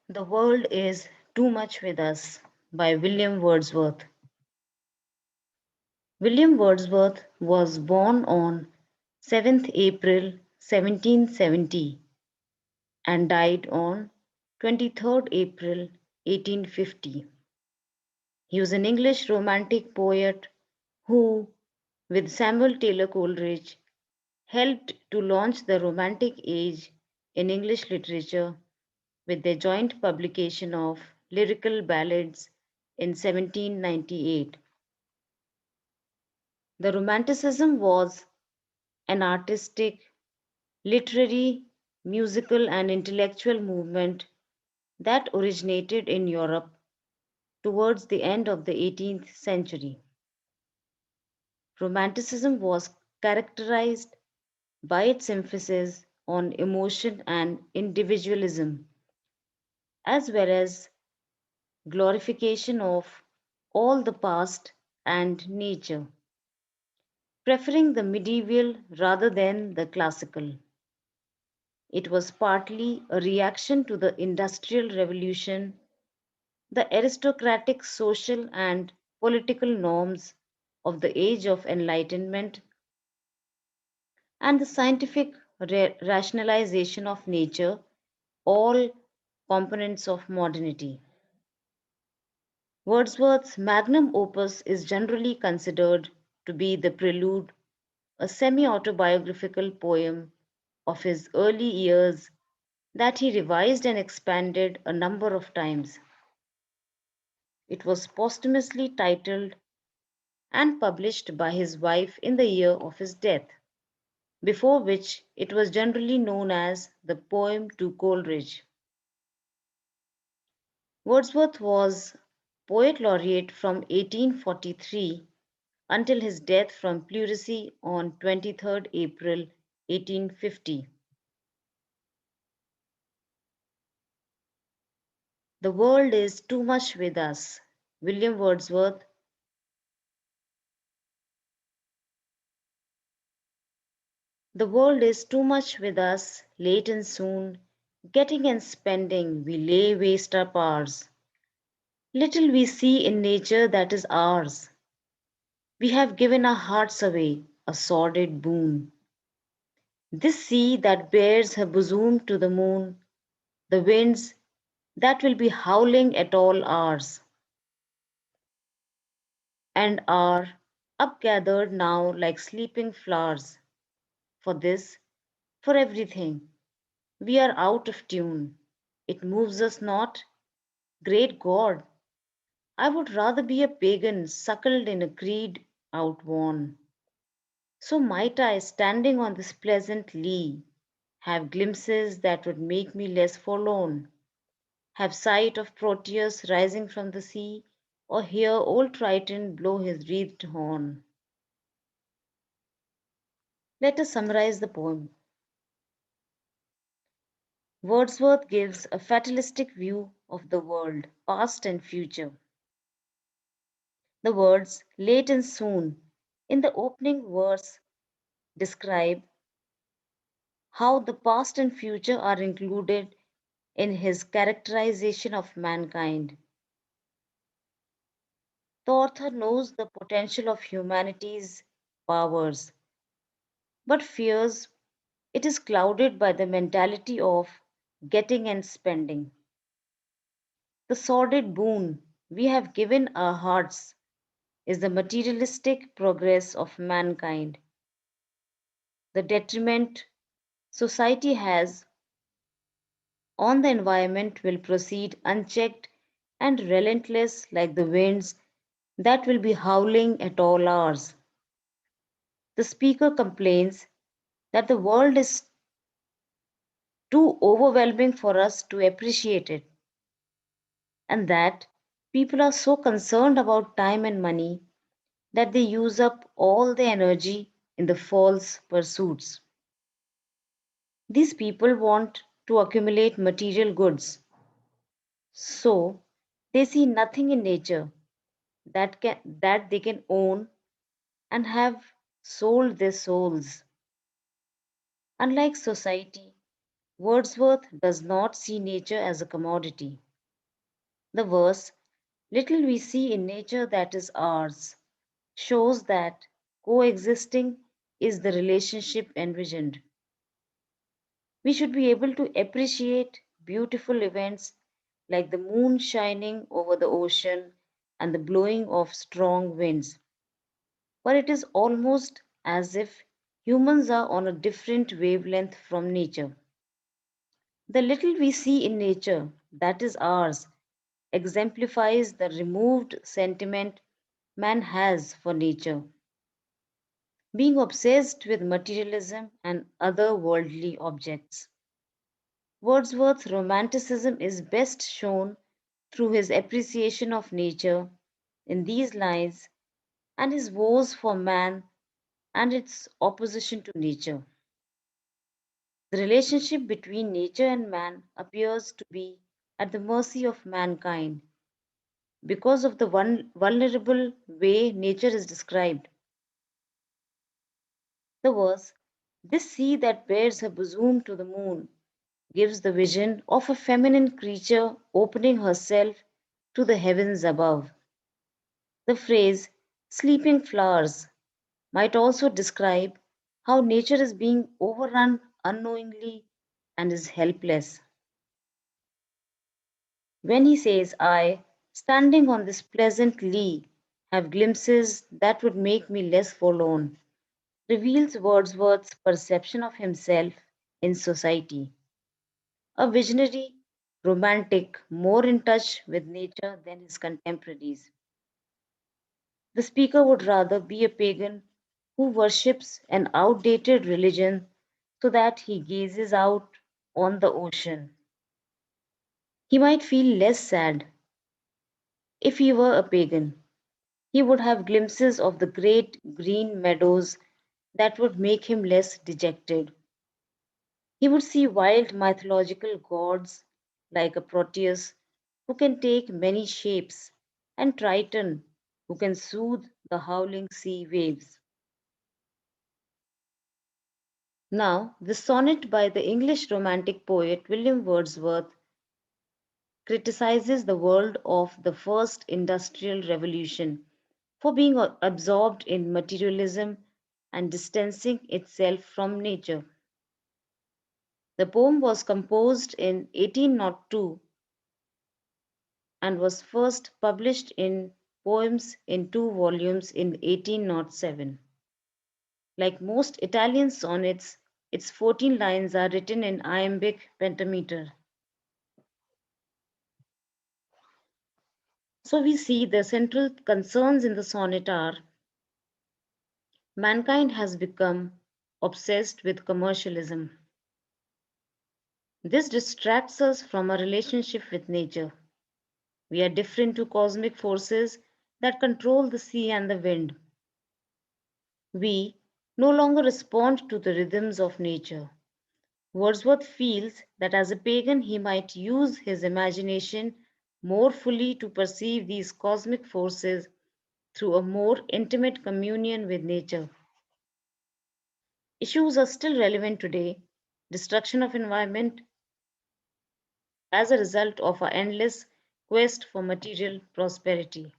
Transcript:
The World is Too Much with Us by William Wordsworth. William Wordsworth was born on 7th April 1770 and died on 23rd April 1850. He was an English romantic poet who, with Samuel Taylor Coleridge, helped to launch the Romantic Age in English literature with their joint publication of Lyrical Ballads in 1798. The Romanticism was an artistic, literary, musical, and intellectual movement that originated in Europe towards the end of the 18th century. Romanticism was characterized by its emphasis on emotion and individualism, as well as glorification of all the past and nature, preferring the medieval rather than the classical. It was partly a reaction to the Industrial Revolution, the aristocratic social and political norms of the Age of Enlightenment, and the scientific rationalization of nature, all components of modernity. Wordsworth's magnum opus is generally considered to be the prelude, a semi autobiographical poem of his early years that he revised and expanded a number of times. It was posthumously titled and published by his wife in the year of his death, before which it was generally known as the Poem to Coleridge. Wordsworth was Poet Laureate from 1843 until his death from pleurisy on 23rd April 1850. The World is Too Much with Us. William Wordsworth. The world is too much with us, late and soon. Getting and spending, we lay waste our powers. Little we see in nature that is ours. We have given our hearts away, a sordid boon. This sea that bears her bosom to the moon, the winds that will be howling at all hours, and are upgathered now like sleeping flowers. For this, for everything, we are out of tune. It moves us not. Great God, I would rather be a pagan suckled in a creed outworn. So might I, standing on this pleasant lea, have glimpses that would make me less forlorn, have sight of Proteus rising from the sea, or hear old Triton blow his wreathed horn. Let us summarize the poem. Wordsworth gives a fatalistic view of the world, past and future. The words late and soon in the opening verse describe how the past and future are included in his characterization of mankind. The author knows the potential of humanity's powers, but fears it is clouded by the mentality of getting and spending. The sordid boon we have given our hearts is the materialistic progress of mankind. The detriment society has on the environment will proceed unchecked and relentless like the winds that will be howling at all hours. The speaker complains that the world is too overwhelming for us to appreciate it, and that people are so concerned about time and money that they use up all their energy in the false pursuits. These people want to accumulate material goods, so they see nothing in nature that they can own and have sold their souls. Unlike society, Wordsworth does not see nature as a commodity. The verse, "Little we see in nature that is ours," shows that coexisting is the relationship envisioned. We should be able to appreciate beautiful events like the moon shining over the ocean and the blowing of strong winds. But it is almost as if humans are on a different wavelength from nature. The little we see in nature that is ours exemplifies the removed sentiment man has for nature, being obsessed with materialism and other worldly objects. Wordsworth's romanticism is best shown through his appreciation of nature in these lines and his woes for man and its opposition to nature. The relationship between nature and man appears to be at the mercy of mankind because of the vulnerable way nature is described. The verse, "This sea that bears her bosom to the moon," gives the vision of a feminine creature opening herself to the heavens above. The phrase "sleeping flowers" might also describe how nature is being overrun unknowingly and is helpless. When he says, "I, standing on this pleasant lea, have glimpses that would make me less forlorn," reveals Wordsworth's perception of himself in society. A visionary, romantic, more in touch with nature than his contemporaries. The speaker would rather be a pagan who worships an outdated religion so that he gazes out on the ocean. He might feel less sad if he were a pagan. He would have glimpses of the great green meadows that would make him less dejected. He would see wild mythological gods like a Proteus who can take many shapes, and Triton who can soothe the howling sea waves. Now, the sonnet by the English Romantic poet William Wordsworth criticizes the world of the first industrial revolution for being absorbed in materialism and distancing itself from nature. The poem was composed in 1802 and was first published in Poems in two volumes in 1807. Like most Italian sonnets, its 14 lines are written in iambic pentameter. So we see the central concerns in the sonnet are: mankind has become obsessed with commercialism. This distracts us from our relationship with nature. We are different to cosmic forces that control the sea and the wind. We no longer respond to the rhythms of nature. Wordsworth feels that as a pagan he might use his imagination more fully to perceive these cosmic forces through a more intimate communion with nature. Issues are still relevant today: destruction of environment as a result of our endless quest for material prosperity.